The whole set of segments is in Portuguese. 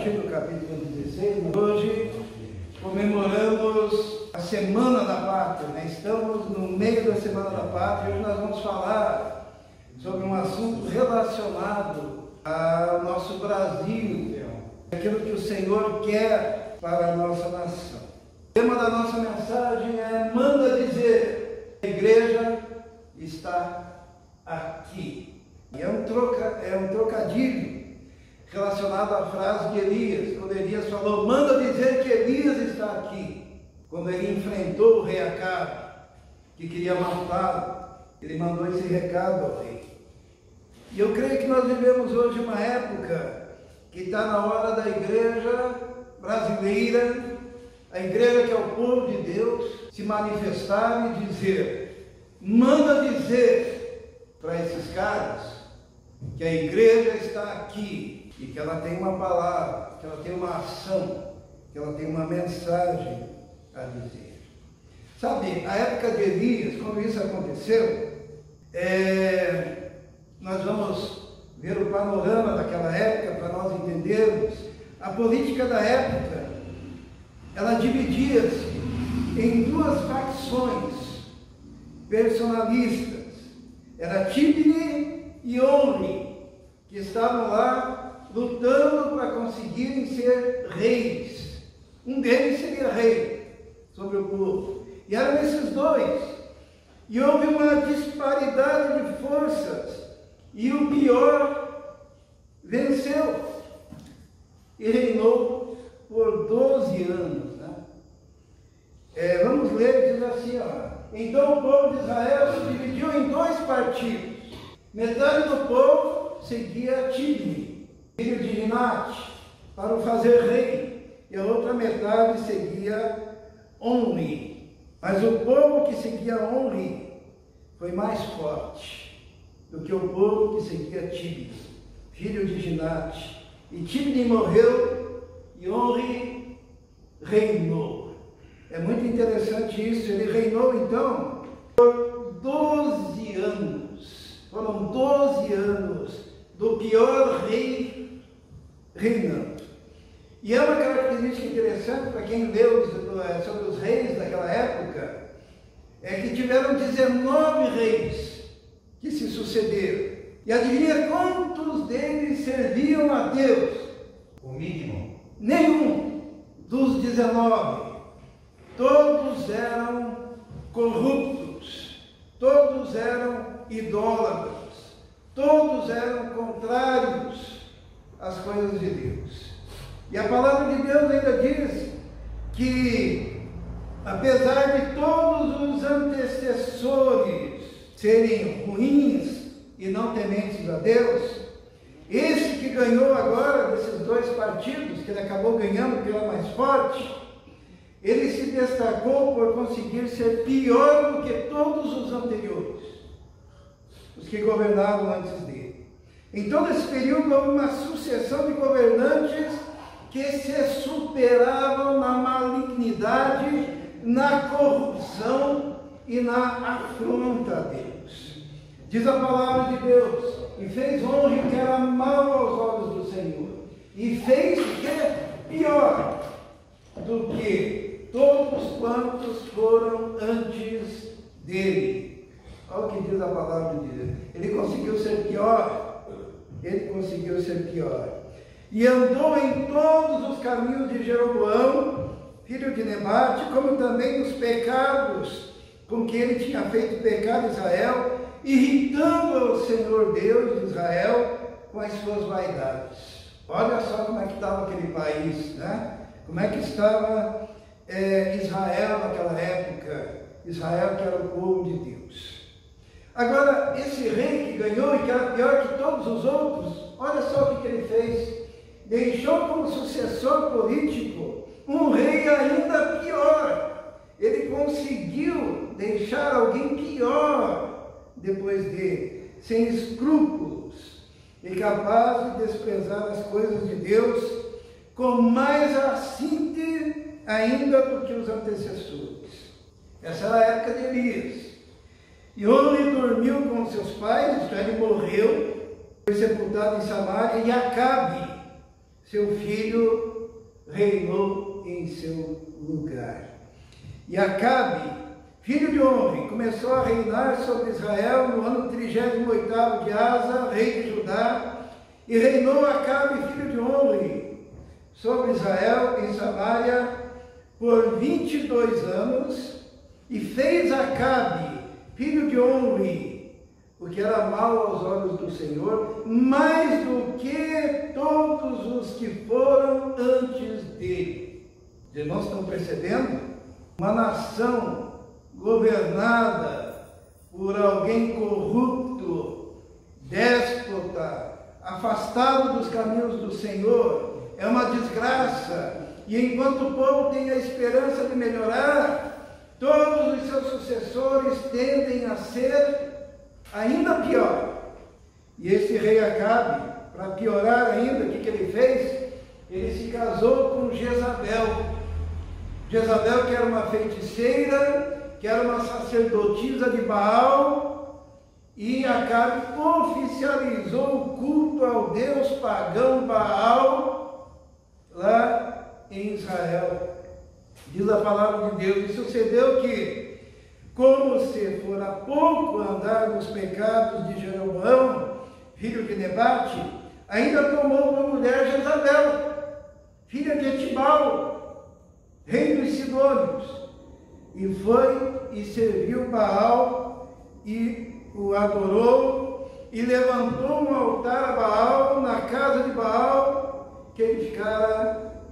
partir do capítulo 16, hoje comemoramos a Semana da Pátria, né? Estamos no meio da Semana da Pátria e hoje nós vamos falar sobre um assunto relacionado ao nosso Brasil, aquilo que o Senhor quer para a nossa nação. O tema da nossa mensagem é: manda dizer, a igreja está aqui. E é um trocadilho relacionado à frase de Elias, quando Elias falou: manda dizer que Elias está aqui. Quando ele enfrentou o rei Acabe, que queria matá-lo, ele mandou esse recado ao rei. E eu creio que nós vivemos hoje uma época que está na hora da igreja brasileira, a igreja que é o povo de Deus, se manifestar e dizer: manda dizer para esses caras que a igreja está aqui e que ela tem uma palavra, que ela tem uma ação, que ela tem uma mensagem a dizer. Sabe, a época de Elias, quando isso aconteceu, nós vamos ver o panorama daquela época para nós entendermos. A política da época, ela dividia-se em duas facções personalistas. Era Tibni e Omri, que estavam lá lutando para conseguirem ser reis. Um deles seria rei sobre o povo. E eram esses dois. E houve uma disparidade de forças. E o pior venceu. E reinou por 12 anos. Né? Vamos ler, diz assim, ó. Então o povo de Israel se dividiu em dois partidos. Metade do povo seguia Tibni, filho de Ginate, para o fazer rei, e a outra metade seguia Omri. Mas o povo que seguia Omri foi mais forte do que o povo que seguia Tibni, filho de Ginate. E Tibni morreu e Omri reinou. É muito interessante isso. Ele reinou então por 12 anos. Foram 12 anos do pior rei reinando. E é uma característica interessante para quem leu sobre os reis daquela época, é que tiveram 19 reis que se sucederam. E adivinha quantos deles serviam a Deus? O mínimo. Nenhum dos 19. Todos eram corruptos, todos eram idólatras, todos eram contrários às coisas de Deus. E a palavra de Deus ainda diz que, apesar de todos os antecessores serem ruins e não tementes a Deus, esse que ganhou agora desses dois partidos, que ele acabou ganhando porque era mais forte, ele se destacou por conseguir ser pior do que todos os anteriores, os que governavam antes dele. Em todo esse período houve uma sucessão de governantes que se superavam na malignidade, na corrupção e na afronta a Deus. Diz a palavra de Deus: e fez Omri o que era mal aos olhos do Senhor, e fez o que é pior do que todos quantos foram antes dele. Olha o que diz a palavra de Deus. Ele conseguiu ser pior. Ele conseguiu ser pior. E andou em todos os caminhos de Jeroboão, filho de Nebate, como também nos pecados com que ele tinha feito pecar Israel, irritando o Senhor Deus de Israel com as suas vaidades. Olha só como é que estava aquele país, né? Como é que estava Israel naquela época, Israel que era o povo de Deus. Agora, esse rei que ganhou e que era pior que todos os outros, olha só o que ele fez. Deixou como sucessor político um rei ainda pior. Ele conseguiu deixar alguém pior depois dele, sem escrúpulos e capaz de desprezar as coisas de Deus com mais assinte ainda do que os antecessores. Essa era a época de Elias. E Omri dormiu com seus pais, ele morreu, foi sepultado em Samaria, e Acabe, seu filho reinou em seu lugar. E Acabe, filho de Omri, começou a reinar sobre Israel no ano 38º de Asa, rei de Judá, e reinou Acabe, filho de Omri, sobre Israel em Samaria por 22 anos, e fez Acabe, filho de Omri, o que era mal aos olhos do Senhor, mais do que todos os que foram antes dele. Os irmãos estão percebendo? Uma nação governada por alguém corrupto, déspota, afastado dos caminhos do Senhor, é uma desgraça. E enquanto o povo tem a esperança de melhorar, todos os seus sucessores tendem a ser ainda pior. E esse rei Acabe, para piorar ainda, o que ele fez? Ele se casou com Jezabel. Jezabel, que era uma feiticeira, que era uma sacerdotisa de Baal, e Acabe oficializou o culto ao deus pagão Baal lá em Israel. Diz a palavra de Deus, e sucedeu que, como se fora pouco andar nos pecados de Jeroboão, filho de Nebate, ainda tomou uma mulher Jezabel, filha de Etibal, rei dos Sidônios, e foi e serviu Baal, e o adorou, e levantou um altar a Baal na casa de Baal, que ele ficara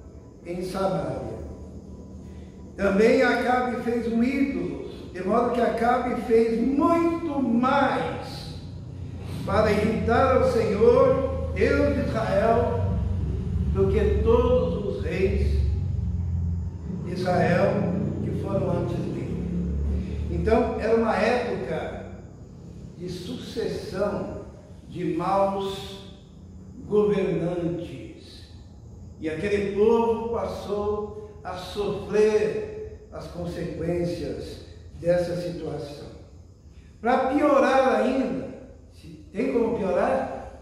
em Samaria. Também Acabe fez um ídolo, de modo que Acabe fez muito mais para irritar ao Senhor, Deus de Israel, do que todos os reis de Israel que foram antes dele. Então, era uma época de sucessão de maus governantes. E aquele povo passou a sofrer as consequências dessa situação. Para piorar ainda, tem como piorar?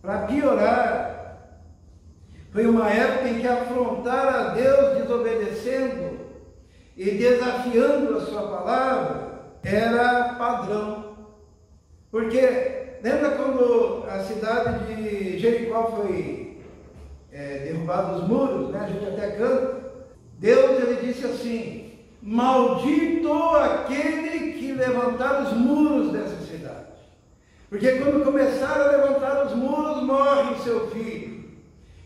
Para piorar, foi uma época em que afrontar a Deus desobedecendo e desafiando a sua palavra era padrão. Porque, lembra quando a cidade de Jericó foi derrubada os muros, né? A gente até canta. Deus, ele disse assim: maldito aquele que levantar os muros dessa cidade. Porque quando começar a levantar os muros, morre seu filho.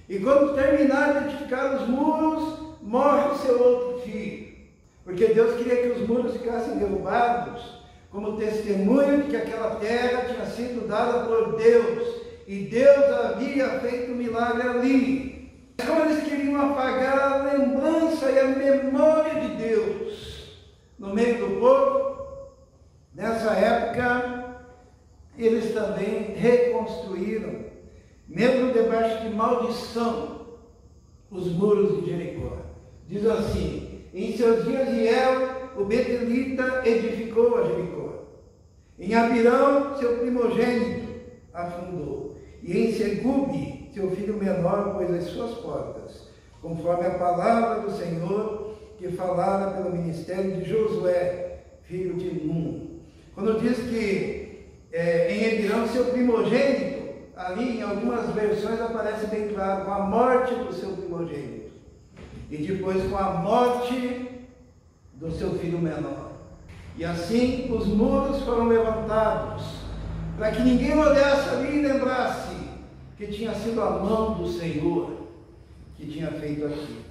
E quando terminar de edificar os muros, morre seu outro filho. Porque Deus queria que os muros ficassem derrubados como testemunho de que aquela terra tinha sido dada por Deus. E Deus havia feito um milagre ali. Como eles queriam apagar a lembrança e a memória de Deus no meio do povo, nessa época, eles também reconstruíram, mesmo debaixo de maldição, os muros de Jericó. Diz assim: em seus dias Hiel, o betelita, edificou a Jericó. Em Abirão, seu primogênito, afundou. E em Segube, seu filho menor, pôs as suas portas, conforme a palavra do Senhor que falara pelo ministério de Josué, filho de Nun. Quando diz que em Abirão, seu primogênito, ali em algumas versões aparece bem claro, com a morte do seu primogênito. E depois com a morte do seu filho menor. E assim os muros foram levantados, para que ninguém olhasse ali e lembrasse que tinha sido a mão do Senhor que tinha feito aquilo.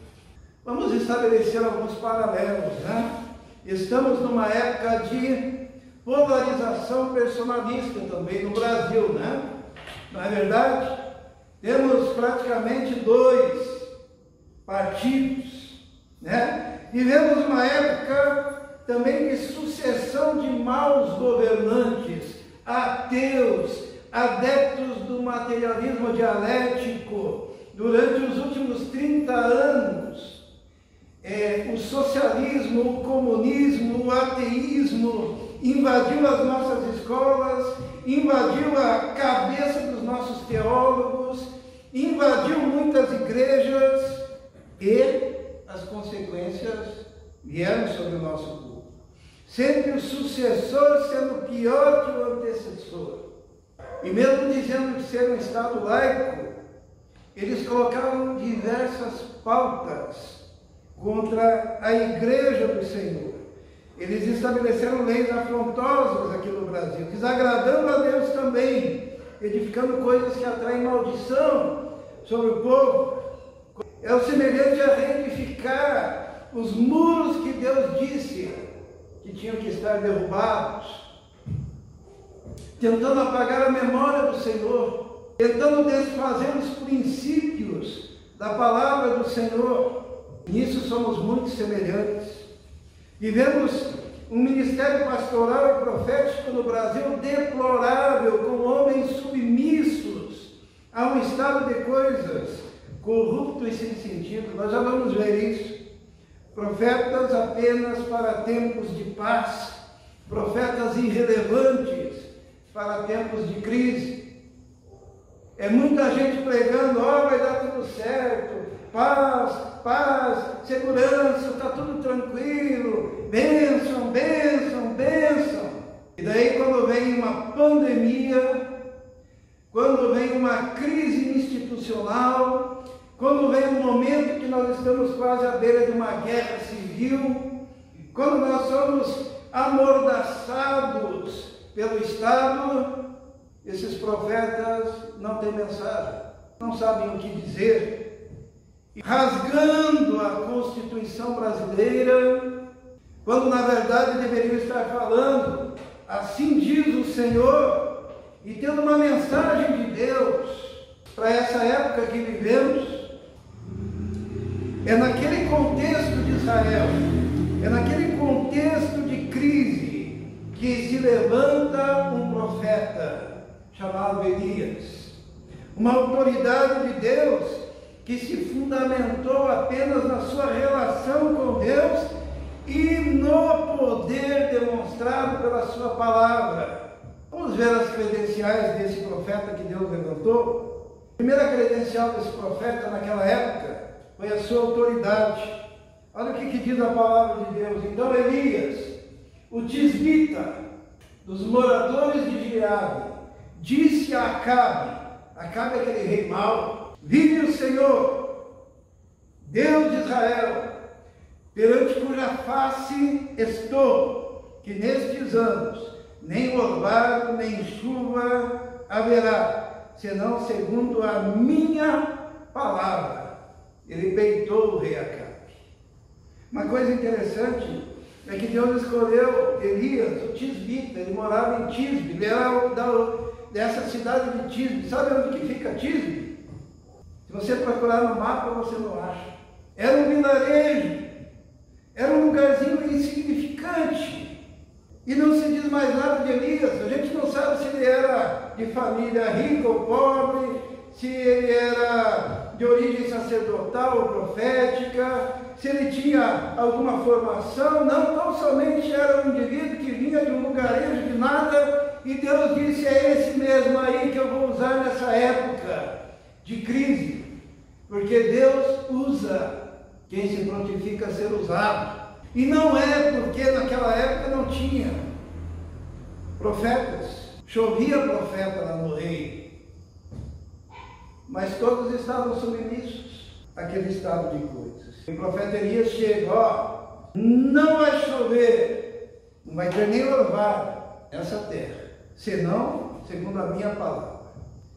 Vamos estabelecer alguns paralelos, né? Estamos numa época de polarização personalista também no Brasil, né? Não é verdade? Temos praticamente 2 partidos, né? Vivemos uma época também de sucessão de maus governantes, ateus, adeptos do materialismo dialético. Durante os últimos 30 anos, o socialismo, o comunismo, o ateísmo invadiu as nossas escolas, invadiu a cabeça dos nossos teólogos, invadiu muitas igrejas e as consequências vieram sobre o nosso povo. Sempre o sucessor sendo pior que o antecessor. E mesmo dizendo que ser um Estado laico, eles colocavam diversas pautas contra a Igreja do Senhor. Eles estabeleceram leis afrontosas aqui no Brasil, desagradando a Deus também, edificando coisas que atraem maldição sobre o povo. É o semelhante a reedificar os muros que Deus disse que tinham que estar derrubados, tentando apagar a memória do Senhor, tentando desfazer os princípios da palavra do Senhor. Nisso somos muito semelhantes. Vivemos um ministério pastoral e profético no Brasil deplorável, com homens submissos a um estado de coisas corrupto e sem sentido. Nós já vamos ver isso. Profetas apenas para tempos de paz, profetas irrelevantes para tempos de crise. É muita gente pregando, vai dar tudo certo, paz, paz, segurança, está tudo tranquilo, bênção, bênção, bênção. E daí quando vem uma pandemia, quando vem uma crise institucional, quando vem um momento que nós estamos quase à beira de uma guerra civil, quando nós somos amordaçados pelo Estado, esses profetas não têm mensagem, não sabem o que dizer, rasgando a Constituição brasileira, quando na verdade deveriam estar falando, assim diz o Senhor, e tendo uma mensagem de Deus para essa época que vivemos. É naquele contexto de Israel, é naquele contexto de crise que se levanta um profeta chamado Elias, uma autoridade de Deus que se fundamentou apenas na sua relação com Deus e no poder demonstrado pela sua palavra. Vamos ver as credenciais desse profeta que Deus levantou. A primeira credencial desse profeta naquela época foi a sua autoridade. Olha o que diz a palavra de Deus. Então Elias, o tisbita dos moradores de Gileade, disse a Acabe é aquele rei mau: vive o Senhor, Deus de Israel, perante cuja face estou, que nestes anos nem orvalho nem chuva haverá, senão segundo a minha palavra. Ele peitou o rei Acabe. Uma coisa interessante é que Deus escolheu Elias, o tisbita. Ele morava em Tisbe, ele era dessa cidade de Tisbe. Sabe onde que fica Tisbe? Se você procurar no mapa, você não acha. Era um vilarejo, era um lugarzinho insignificante. E não se diz mais nada de Elias. A gente não sabe se ele era de família rica ou pobre, se ele era de origem sacerdotal ou profética, se ele tinha alguma formação. Não, tão somente era um indivíduo que vinha de um lugarejo de nada, e Deus disse: é esse mesmo aí que eu vou usar nessa época de crise, porque Deus usa quem se prontifica a ser usado. E não é porque naquela época não tinha profetas, chovia profeta lá no reino, mas todos estavam submissos àquele estado de coisas. O profeta Elias chega: não vai chover, não vai ter nem orvalho nessa terra, senão segundo a minha palavra.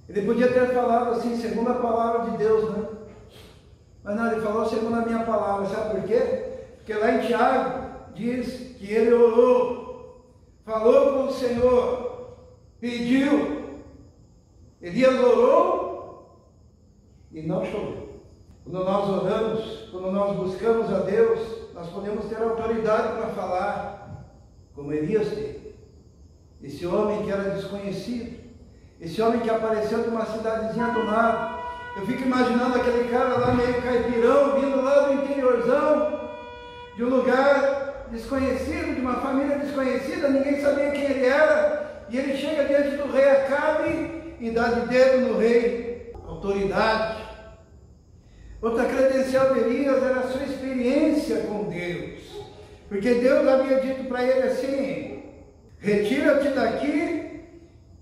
Ele podia ter falado assim, segundo a palavra de Deus, né? Mas não, ele falou segundo a minha palavra. Sabe por quê? Porque lá em Tiago diz que ele orou, falou com o Senhor, pediu. Elias orou e não choveu. Quando nós oramos, quando nós buscamos a Deus, nós podemos ter autoridade para falar, como Elias teve. Esse homem que era desconhecido, esse homem que apareceu de uma cidadezinha do nada. Eu fico imaginando aquele cara lá meio caipirão, vindo lá do interiorzão, de um lugar desconhecido, de uma família desconhecida, ninguém sabia quem ele era, e ele chega diante do rei Acabe e dá de dedo no rei. autoridade. Outra credencial de Elias era a sua experiência com Deus. Porque Deus havia dito para ele assim: retira-te daqui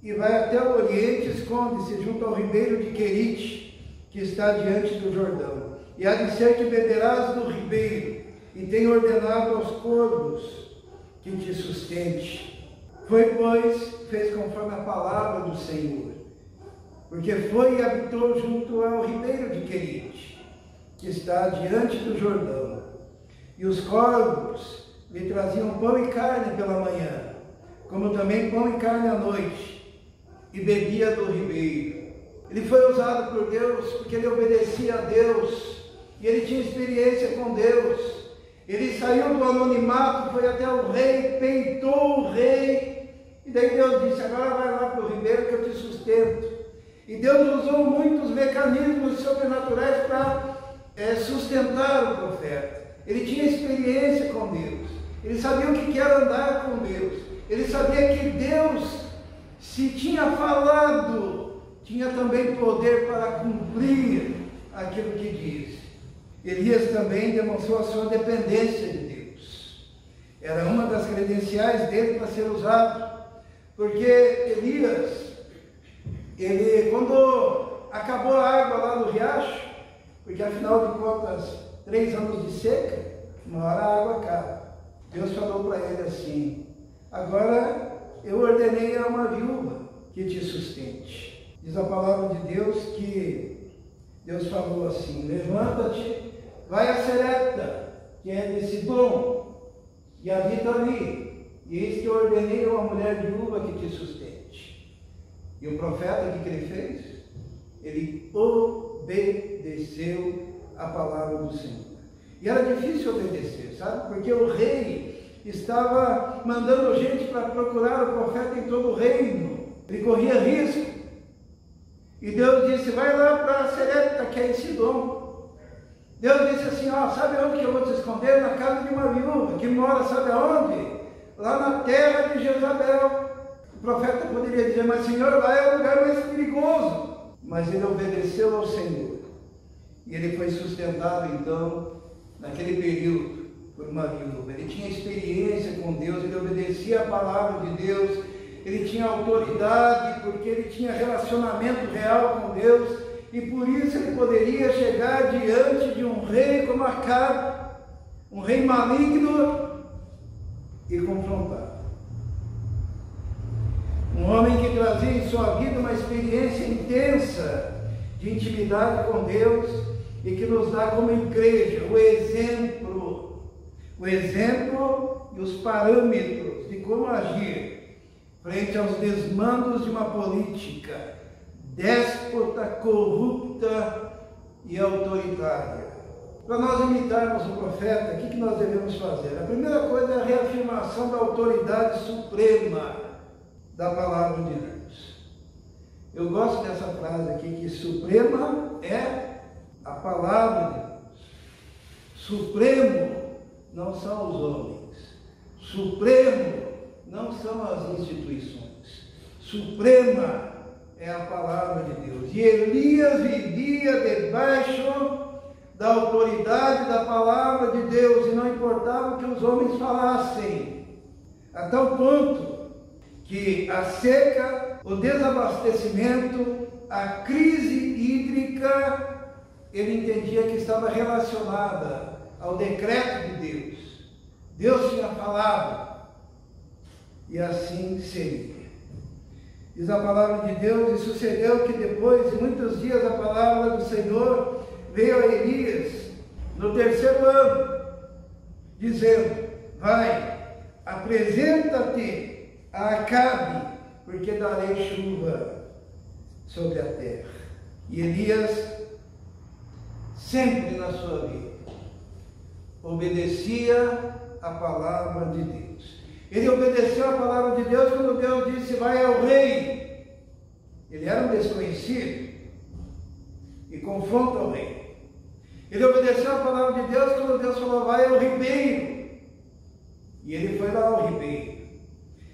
e vai até o Oriente, esconde-se junto ao ribeiro de Querite, que está diante do Jordão. E há de ser que beberás do ribeiro, e tenho ordenado aos corvos que te sustente. Foi, pois, fez conforme a palavra do Senhor, porque foi e habitou junto ao ribeiro de Querite, que está diante do Jordão. E os corvos lhe traziam pão e carne pela manhã, como também pão e carne à noite, e bebia do ribeiro. Ele foi usado por Deus porque ele obedecia a Deus, e ele tinha experiência com Deus. Ele saiu do anonimato, foi até o rei, peitou o rei, e daí Deus disse: agora vai lá para o ribeiro que eu te sustento. E Deus usou muitos mecanismos sobrenaturais para sustentar o profeta. Ele tinha experiência com Deus, ele sabia o que era andar com Deus, ele sabia que Deus, se tinha falado, tinha também poder para cumprir aquilo que diz. Elias também demonstrou a sua dependência de Deus. Era uma das credenciais dele para ser usado, porque Elias, quando acabou a água lá no riacho, porque afinal de contas, 3 anos de seca, uma hora a água acaba. Deus falou para ele assim: agora eu ordenei a uma viúva que te sustente. Diz a palavra de Deus que Deus falou assim: levanta-te, vai a Serepta, que é de Sidom, e habita ali, e eis que eu ordenei a uma mulher viúva que te sustente. E o profeta, o que ele fez? Ele obedeceu a palavra do Senhor. E era difícil obedecer, sabe? Porque o rei estava mandando gente para procurar o profeta em todo o reino. Ele corria risco. E Deus disse: vai lá para Serepta, que é em Sidom. Deus disse assim: ó, sabe onde que eu vou te esconder? Na casa de uma viúva, que mora, sabe aonde? Lá na terra de Jezabel. O profeta poderia dizer: mas Senhor, lá é o lugar mais perigoso. Mas ele obedeceu ao Senhor. E ele foi sustentado, então, naquele período, por uma viúva. Ele tinha experiência com Deus, ele obedecia a palavra de Deus, ele tinha autoridade, porque ele tinha relacionamento real com Deus, e por isso ele poderia chegar diante de um rei como Acabe, um rei maligno, e confrontar. Um homem que trazia em sua vida uma experiência intensa de intimidade com Deus, e que nos dá como igreja o exemplo e os parâmetros de como agir frente aos desmandos de uma política déspota, corrupta e autoritária. Para nós imitarmos o profeta, o que nós devemos fazer? A primeira coisa é a reafirmação da autoridade suprema da palavra de Deus. Eu gosto dessa frase aqui, que suprema é a palavra de Deus. Supremo não são os homens. Supremo não são as instituições. Suprema é a palavra de Deus. E Elias vivia debaixo da autoridade da palavra de Deus, e não importava o que os homens falassem, a tal ponto que a seca, o desabastecimento, a crise hídrica, ele entendia que estava relacionada ao decreto de Deus. Deus tinha falado, e assim seria. Diz a palavra de Deus: e sucedeu que depois de muitos dias a palavra do Senhor veio a Elias no 3º ano, dizendo: vai, apresenta-te a Acabe, porque darei chuva sobre a terra. E Elias, sempre na sua vida, obedecia a palavra de Deus. Ele obedeceu a palavra de Deus quando Deus disse: vai ao rei. Ele era um desconhecido e confronta o rei. Ele obedeceu a palavra de Deus quando Deus falou: vai ao ribeiro. E ele foi lá ao ribeiro.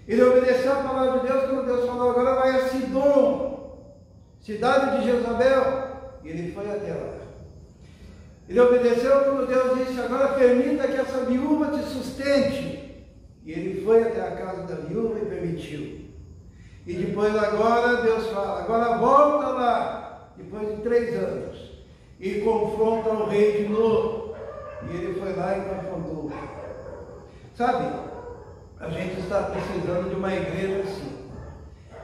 Ele obedeceu a palavra de Deus quando Deus falou: agora vai a Sidom, cidade de Jezabel. E ele foi até lá. Ele obedeceu quando Deus disse: agora permita que essa viúva te sustente. E ele foi até a casa da viúva e permitiu. E depois agora Deus fala: agora volta lá, depois de 3 anos, e confronta o rei de novo. E ele foi lá e confrontou o rei. Sabe, a gente está precisando de uma igreja assim,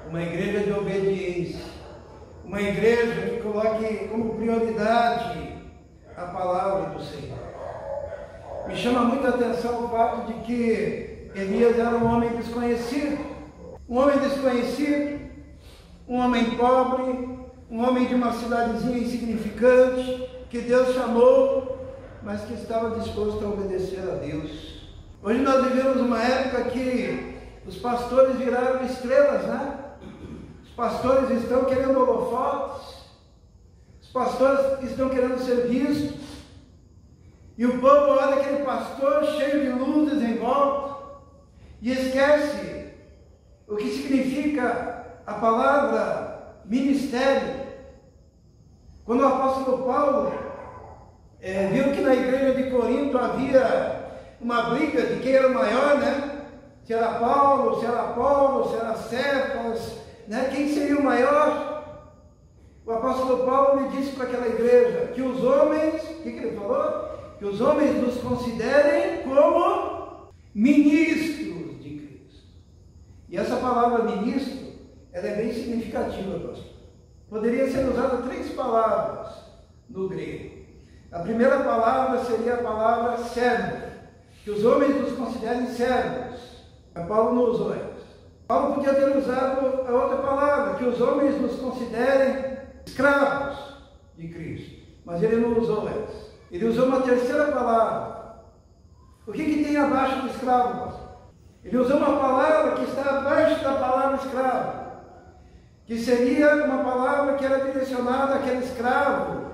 uma igreja de obediência, uma igreja que coloque como prioridade a palavra do Senhor. Me chama muita atenção o fato de que Elias era um homem desconhecido, um homem pobre, um homem de uma cidadezinha insignificante, que Deus chamou, mas que estava disposto a obedecer a Deus. Hoje nós vivemos uma época que os pastores viraram estrelas, né? Os pastores estão querendo holofotes, os pastores estão querendo ser vistos, e o povo olha aquele pastor cheio de luzes em volta e esquece o que significa a palavra ministério. Quando o apóstolo Paulo viu que na igreja de Corinto havia uma briga de quem era o maior, né? Se era Paulo, se era Apolo, se era Cefas, né? Quem seria o maior? O apóstolo Paulo lhe disse para aquela igreja que os homens, o que ele falou? Que os homens nos considerem como ministros de Cristo. E essa palavra ministro, ela é bem significativa, pastor. Poderia ser usada 3 palavras no grego. A primeira palavra seria a palavra servo, que os homens nos considerem servos. Mas Paulo não usou essa. Paulo podia ter usado a outra palavra, que os homens nos considerem escravos de Cristo. Mas ele não usou essa. Ele usou uma terceira palavra. O que tem abaixo do escravo, pastor? Ele usou uma palavra que está abaixo da palavra escravo, que seria uma palavra que era direcionada àquele escravo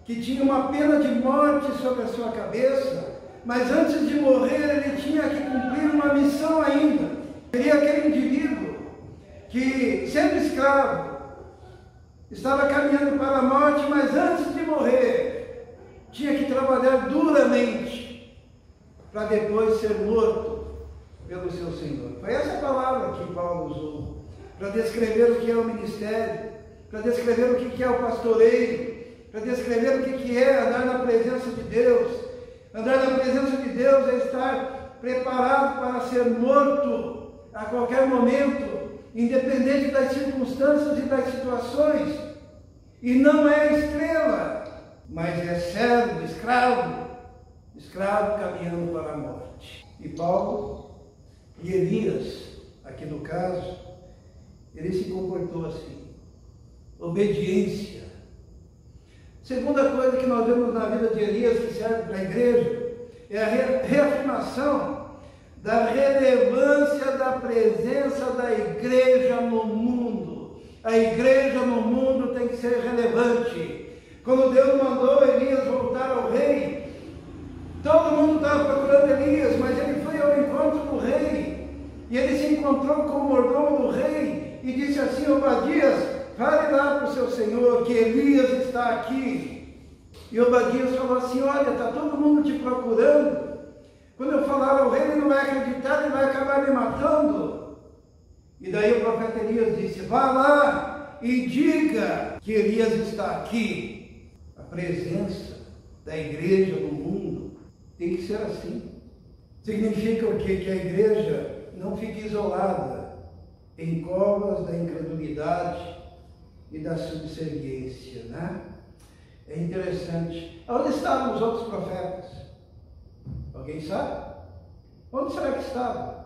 que tinha uma pena de morte sobre a sua cabeça, mas antes de morrer ele tinha que cumprir uma missão ainda. Seria aquele indivíduo que, sendo escravo, estava caminhando para a morte, mas antes de morrer tinha que trabalhar duramente para depois ser morto pelo seu Senhor. Foi essa palavra que Paulo usou para descrever o que é o ministério, para descrever o que é o pastoreio, para descrever o que é andar na presença de Deus. Andar na presença de Deus é estar preparado para ser morto a qualquer momento, independente das circunstâncias e das situações. E não é estrela, mas é servo, escravo caminhando para a morte. E Paulo e Elias, aqui no caso, ele se comportou assim. Obediência. Segunda coisa que nós vemos na vida de Elias, que serve para a igreja, é a reafirmação da relevância da presença da igreja no mundo. A igreja no mundo tem que ser relevante. Quando Deus mandou Elias voltar ao rei, todo mundo estava procurando Elias, mas ele foi ao encontro do rei. E ele se encontrou com o mordomo do rei e disse assim: Obadias, fale lá para o seu senhor que Elias está aqui. E Obadias falou assim: olha, está todo mundo te procurando. Quando eu falar ao rei, ele não vai acreditar, ele vai acabar me matando. E daí o profeta Elias disse: vá lá e diga que Elias está aqui. A presença da igreja no mundo tem que ser assim. Significa o quê? Que a igreja não fique isolada em covas da incredulidade e da subserviência, né? É interessante. Onde estavam os outros profetas? Alguém sabe? Onde será que estavam?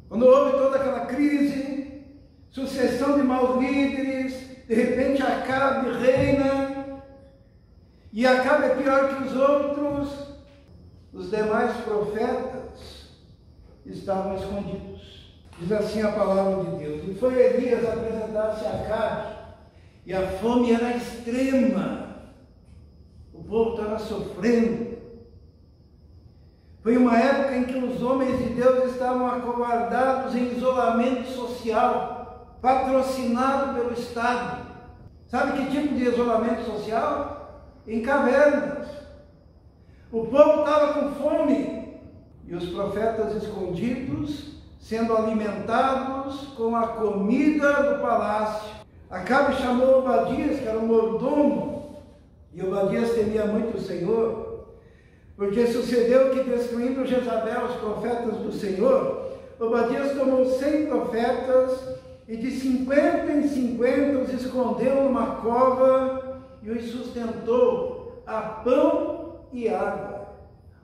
Quando houve toda aquela crise, sucessão de maus líderes, de repente Acabe reina, e Acabe é pior que os outros, os demais profetas estavam escondidos. Diz assim a palavra de Deus. E foi Elias apresentar-se a Acabe, e a fome era extrema, o povo estava sofrendo. Foi uma época em que os homens de Deus estavam acovardados em isolamento social, patrocinado pelo Estado. Sabe que tipo de isolamento social? Em cavernas. O povo estava com fome e os profetas escondidos sendo alimentados com a comida do palácio. Acabe chamou Obadias, que era um mordomo, e Obadias temia muito o Senhor, porque sucedeu que, destruindo Jezabel, os profetas do Senhor, Obadias tomou 100 profetas e de 50 em 50 os escondeu numa cova e os sustentou a pão e água.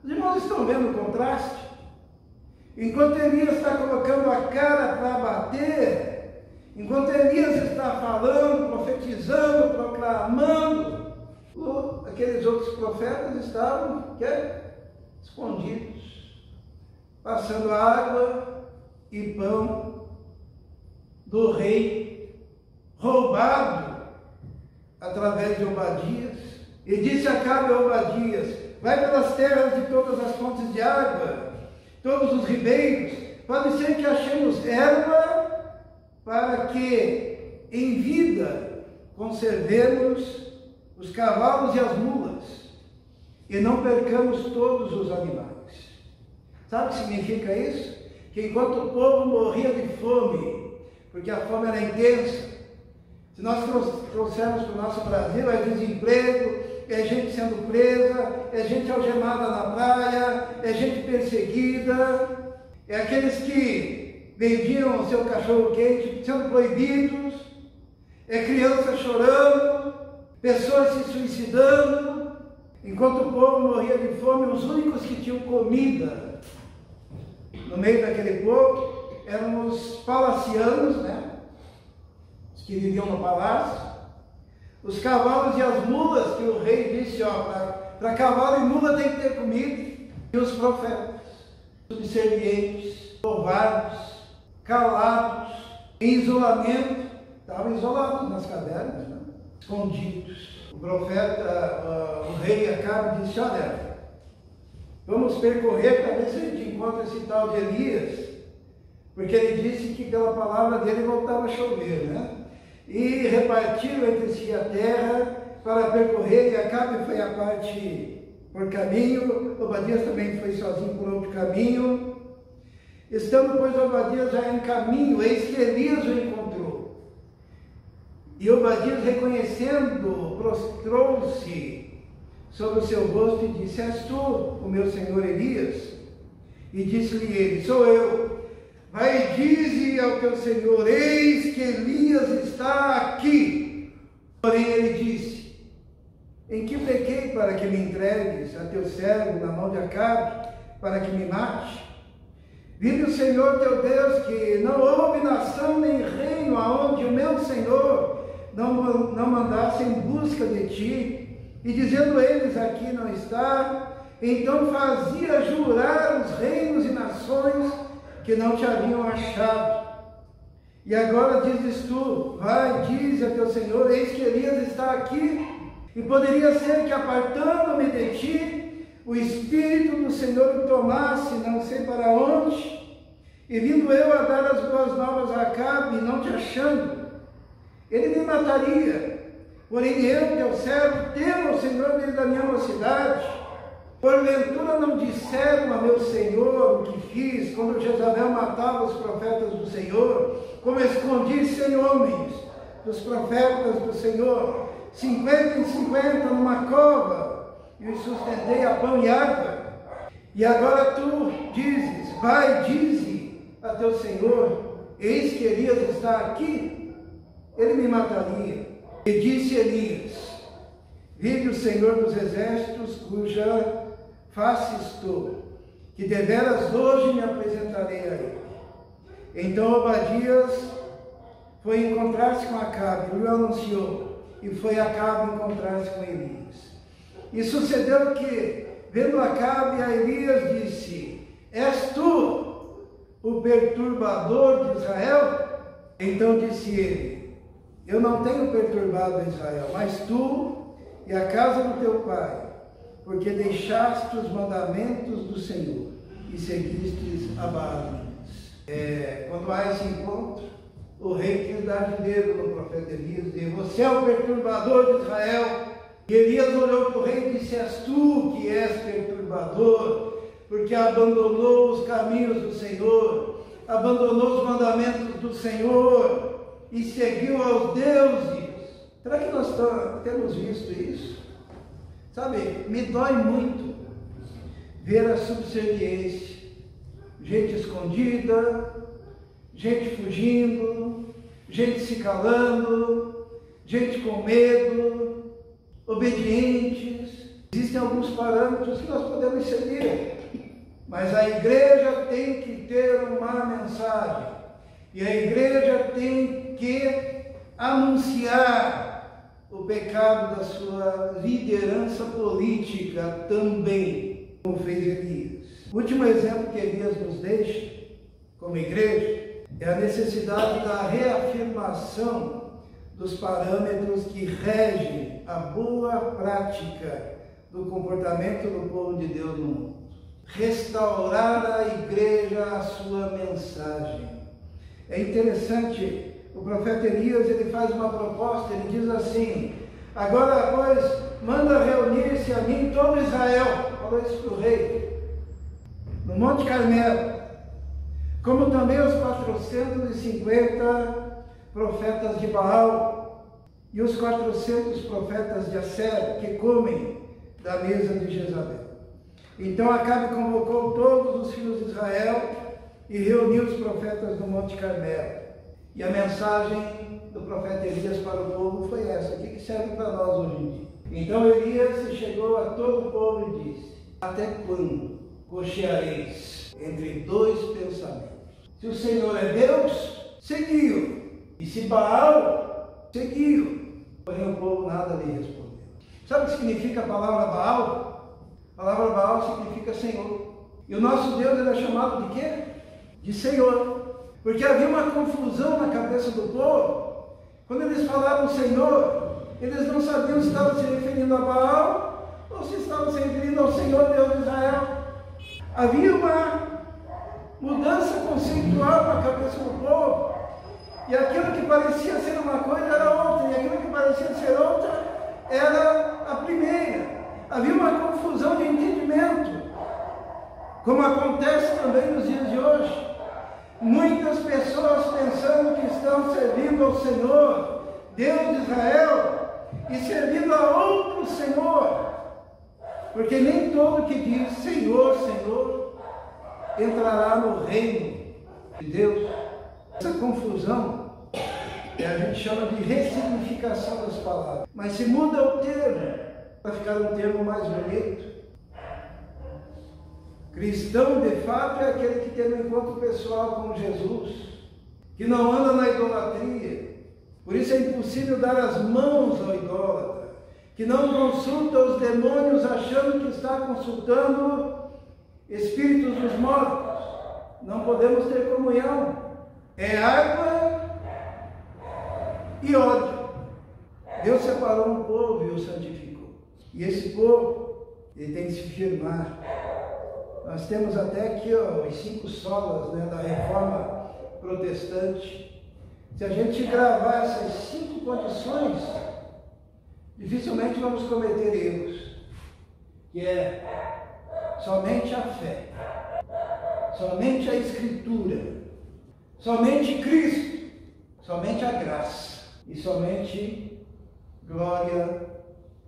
Os irmãos estão vendo o contraste? Enquanto Elias está colocando a cara para bater, enquanto Elias está falando, profetizando, proclamando, aqueles outros profetas estavam escondidos, passando água e pão do rei, roubado através de Obadias. E disse Acabe a Obadias: vai pelas terras de todas as fontes de água, todos os ribeiros, pode ser que achemos erva para que em vida conservemos os cavalos e as mulas e não percamos todos os animais. Sabe o que significa isso? Que enquanto o povo morria de fome, porque a fome era intensa, se nós trouxermos para o nosso Brasil, é desemprego, é gente sendo presa, é gente algemada na praia, é gente perseguida, é aqueles que vendiam o seu cachorro-quente sendo proibidos, é criança chorando, pessoas se suicidando. Enquanto o povo morria de fome, os únicos que tinham comida no meio daquele povo eram os palacianos, né? Os que viviam no palácio, os cavalos e as mulas, que o rei disse, para cavalo e mula tem que ter comida, e os profetas, subservientes, covardes, calados, em isolamento, estavam isolados nas cavernas, né? Escondidos. O profeta, o rei Acabe disse: olha, vamos percorrer para ver se a gente encontra esse tal de Elias, porque ele disse que pela palavra dele voltava a chover, né? E repartiram entre si a terra para percorrer, e Acabe foi a parte por caminho, Obadias também foi sozinho por outro caminho. Estando, pois, Obadias já em caminho, eis que Elias o encontrou. E Obadias, reconhecendo, prostrou-se sobre o seu rosto e disse: és tu, o meu senhor Elias? E disse-lhe ele: sou eu. Vai e dize ao teu senhor: eis que Elias está aqui. Porém ele disse: em que pequei para que me entregues a teu servo na mão de Acabe, para que me mate? Vive o Senhor teu Deus, que não houve nação nem reino aonde o meu Senhor não mandasse em busca de ti, e dizendo eles: aqui não está, então fazia jurar os reinos e nações que não te haviam achado. E agora dizes tu: vai, dize a teu Senhor, eis que Elias está aqui. E poderia ser que, apartando-me de ti, o Espírito do Senhor me tomasse, não sei para onde, e vindo eu a dar as boas novas a Acabe, e não te achando, ele me mataria. Porém eu, teu servo, temo o Senhor desde a minha mocidade. Porventura não disseram a meu Senhor o que fiz, quando Jezabel matava os profetas do Senhor, como escondi 100 homens dos profetas do Senhor, 50 em 50 numa cova, e os sustentei a pão e água. E agora tu dizes: vai, dize a teu Senhor, eis que Elias está aqui. Ele me mataria. E disse Elias: vive o Senhor dos exércitos, cuja face estou, que deveras hoje me apresentarei a ele. Então Obadias foi encontrar-se com Acabe, lhe anunciou, e foi Acabe encontrar-se com Elias. E sucedeu que, vendo Acabe a Elias, disse: és tu o perturbador de Israel? Então disse ele: eu não tenho perturbado Israel, mas tu e a casa do teu pai, porque deixaste os mandamentos do Senhor e seguistes a Baal. Quando há esse encontro, o rei quis dar de dedo no profeta Elias, e disse: você é o perturbador de Israel. E Elias olhou para o rei e disse: és tu que és perturbador, porque abandonou os caminhos do Senhor, abandonou os mandamentos do Senhor e seguiu aos deuses. Será que nós temos visto isso? Sabe, me dói muito ver a subserviência, gente escondida, gente fugindo, gente se calando, gente com medo, obedientes. Existem alguns parâmetros que nós podemos seguir, mas a igreja tem que ter uma mensagem, e a igreja tem que anunciar o pecado da sua liderança política também, como fez Elias. O último exemplo que Elias nos deixa como igreja é a necessidade da reafirmação dos parâmetros que regem a boa prática do comportamento do povo de Deus no mundo. Restaurar a igreja a sua mensagem. É interessante, o profeta Elias, ele faz uma proposta, ele diz assim: agora, pois, manda reunir-se a mim todo Israel, falou isso para o rei, no Monte Carmelo, como também os 450 profetas de Baal e os 400 profetas de Assera, que comem da mesa de Jezabel. Então Acabe convocou todos os filhos de Israel e reuniu os profetas no Monte Carmelo. E a mensagem do profeta Elias para o povo foi essa, que serve para nós hoje em dia. Então Elias chegou a todo o povo e disse: até quando cocheareis entre dois pensamentos? Se o Senhor é Deus, seguiu, e se Baal, seguiu. Porém o povo nada lhe respondeu. Sabe o que significa a palavra Baal? A palavra Baal significa Senhor. E o nosso Deus ele é chamado de quê? De Senhor. Porque havia uma confusão na cabeça do povo. Quando eles falavam Senhor, eles não sabiam se estavam se referindo a Baal ou se estavam se referindo ao Senhor Deus de Israel. Havia uma mudança conceitual na cabeça do povo. E aquilo que parecia ser uma coisa era outra, e aquilo que parecia ser outra era a primeira. Havia uma confusão de entendimento, como acontece também nos dias de hoje. Muitas pessoas pensando que estão servindo ao Senhor, Deus de Israel, e servindo a outro Senhor, porque nem todo que diz Senhor, Senhor, entrará no reino de Deus. Essa confusão a gente chama de ressignificação das palavras, mas se muda o termo para ficar um termo mais bonito. Cristão, de fato, é aquele que tem um encontro pessoal com Jesus, que não anda na idolatria. Por isso é impossível dar as mãos ao idólatra, que não consulta os demônios achando que está consultando espíritos dos mortos. Não podemos ter comunhão. É água e ódio. Deus separou um povo e o santificou. E esse povo, ele tem que se firmar. Nós temos até aqui as 5 solas da reforma protestante. Se a gente gravar essas 5 condições, dificilmente vamos cometer erros. Que é somente a fé, somente a Escritura, somente Cristo, somente a graça e somente glória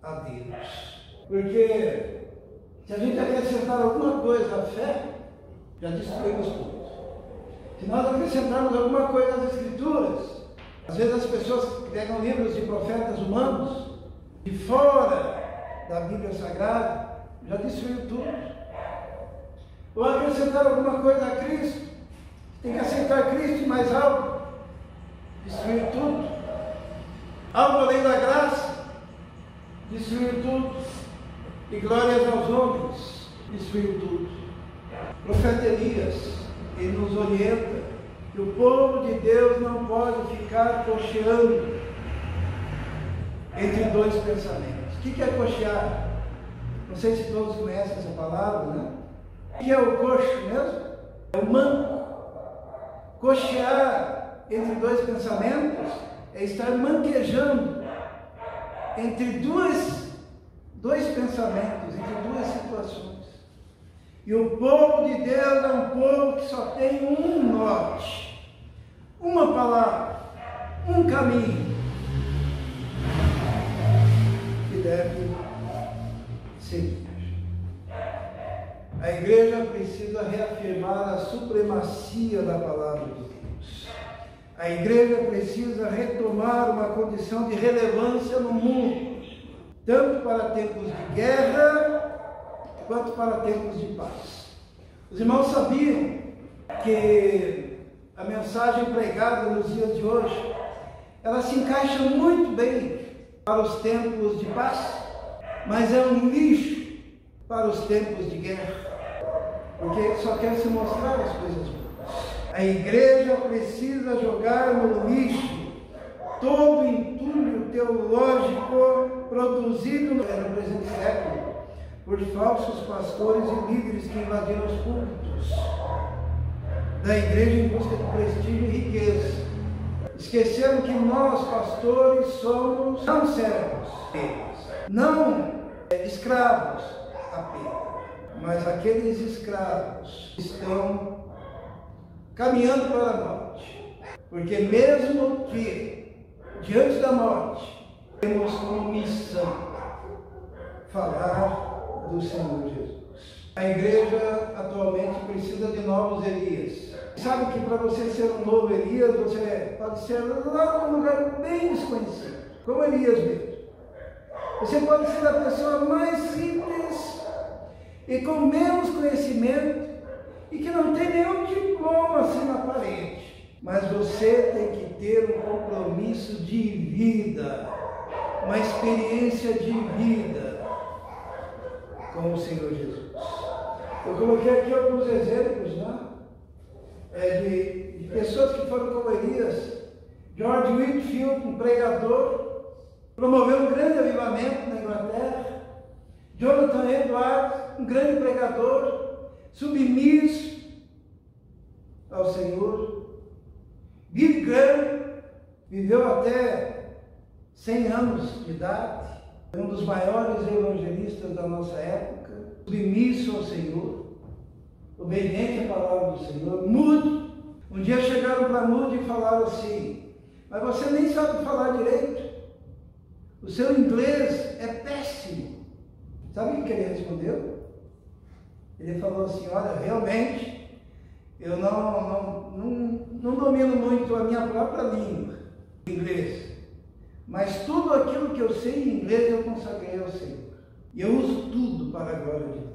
a Deus. Porque se a gente acrescentar alguma coisa à fé, já destruímos tudo. Se nós acrescentarmos alguma coisa às Escrituras, às vezes as pessoas pegam livros de profetas humanos, de fora da Bíblia Sagrada, já destruiu tudo. Ou acrescentar alguma coisa a Cristo, tem que aceitar Cristo e mais algo, destruiu tudo. Algo além da graça, destruiu tudo. E glórias aos homens, destruiu tudo. O profeta Elias, ele nos orienta que o povo de Deus não pode ficar cocheando entre dois pensamentos. O que é cochear? Não sei se todos conhecem essa palavra, né? O que é o coxo mesmo? É o manco. Cochear entre dois pensamentos é estar manquejando entre dois pensamentos, entre duas situações. E o povo de Deus é um povo que só tem um norte, uma palavra, um caminho que deve seguir. A igreja precisa reafirmar a supremacia da palavra de Deus. A igreja precisa retomar uma condição de relevância no mundo, tanto para tempos de guerra, quanto para tempos de paz. Os irmãos sabiam que a mensagem pregada nos dias de hoje, ela se encaixa muito bem para os tempos de paz, mas é um lixo para os tempos de guerra, porque só quer se mostrar as coisas boas. A igreja precisa jogar no lixo todo entulho teológico produzido no presente século por falsos pastores e líderes que invadiram os púlpitos da igreja em busca de prestígio e riqueza. Esqueceram que nós, pastores, somos não servos deles, não escravos apenas, mas aqueles escravos estão caminhando para a morte, porque mesmo que diante da morte temos como missão falar do Senhor Jesus. A igreja atualmente precisa de novos Elias. Sabe que para você ser um novo Elias, você pode ser lá num lugar bem desconhecido, como Elias mesmo. Você pode ser a pessoa mais simples e com menos conhecimento e que não tem nenhum diploma assim na parede. Mas você tem que ter um compromisso de vida, uma experiência de vida com o Senhor Jesus. Eu coloquei aqui alguns exemplos, né? De pessoas que foram como Elias. George Whitefield, um pregador, promoveu um grande avivamento na Inglaterra. Jonathan Edwards, um grande pregador, submisso ao Senhor. Billy Graham viveu até 100 anos de idade, um dos maiores evangelistas da nossa época, submisso ao Senhor, obediente à palavra do Senhor. Moody, um dia chegaram para Moody e falaram assim: mas você nem sabe falar direito, o seu inglês é péssimo. Sabe o que ele respondeu? Ele falou assim: olha, realmente eu não domino muito a minha própria língua, inglês, mas tudo aquilo que eu sei em inglês eu consagrei ao Senhor. E eu uso tudo para a glória de Deus.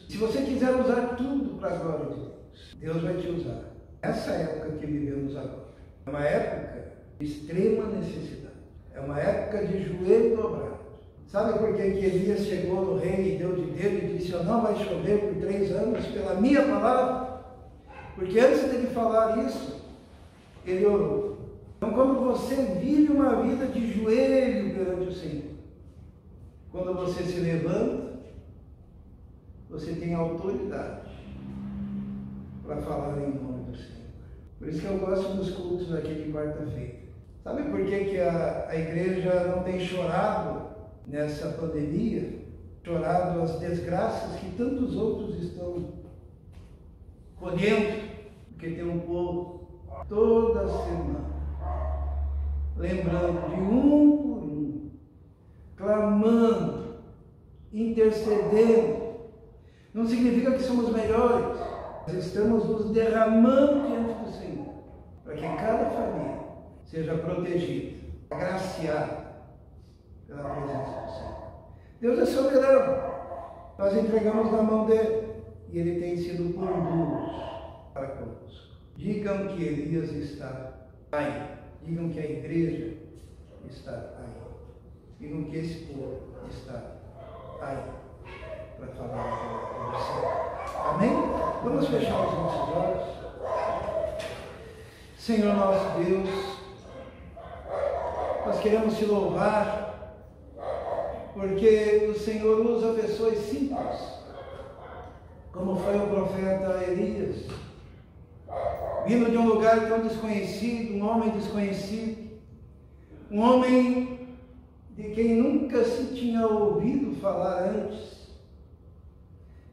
Se você quiser usar tudo para a glória de Deus, Deus vai te usar. Essa época que vivemos agora é uma época de extrema necessidade. É uma época de joelho dobrado. Sabe por que Elias chegou no rei e deu de dedo e disse: não vai chover por 3 anos pela minha palavra? Porque antes dele falar isso, ele orou. Então, quando você vive uma vida de joelho perante o Senhor, quando você se levanta, você tem autoridade para falar em nome do Senhor. Por isso que eu gosto dos cultos aqui de quarta-feira. Sabe por que a igreja não tem chorado nessa pandemia? Chorado as desgraças que tantos outros estão colhendo, porque tem um povo toda semana lembrando de um por um, clamando, intercedendo. Não significa que somos melhores, mas estamos nos derramando diante do Senhor, para que cada família seja protegida, agraciada pela presença do Senhor. Deus é soberano. Nós entregamos na mão dele e ele tem sido bondoso para conosco. Digam que Elias está aí. Digam que a igreja está aí. Digam que esse povo está aí para falar do céu. Amém? Vamos fechar os nossos olhos. Senhor nosso Deus, nós queremos te louvar, porque o Senhor usa pessoas simples, como foi o profeta Elias. vindo de um lugar tão desconhecido, um homem desconhecido, um homem de quem nunca se tinha ouvido falar antes,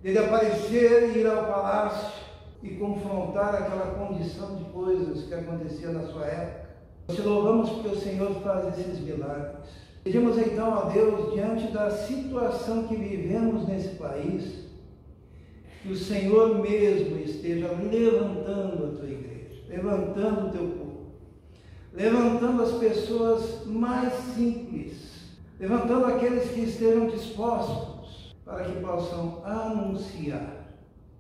dele aparecer e ir ao palácio e confrontar aquela condição de coisas que acontecia na sua época. Nós te louvamos porque o Senhor faz esses milagres. Pedimos então a Deus, diante da situação que vivemos nesse país, que o Senhor mesmo esteja levantando a tua igreja, levantando o teu povo, levantando as pessoas mais simples, levantando aqueles que estejam dispostos para que possam anunciar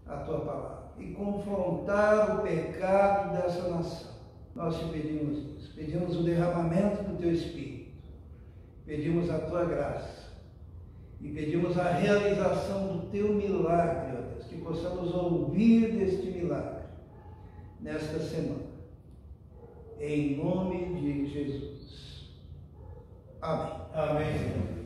a tua palavra e confrontar o pecado dessa nação. Nós te pedimos isso, pedimos o derramamento do teu Espírito, pedimos a tua graça e pedimos a realização do teu milagre, ó Deus, que possamos ouvir deste milagre nesta semana, em nome de Jesus. Amém. Amém.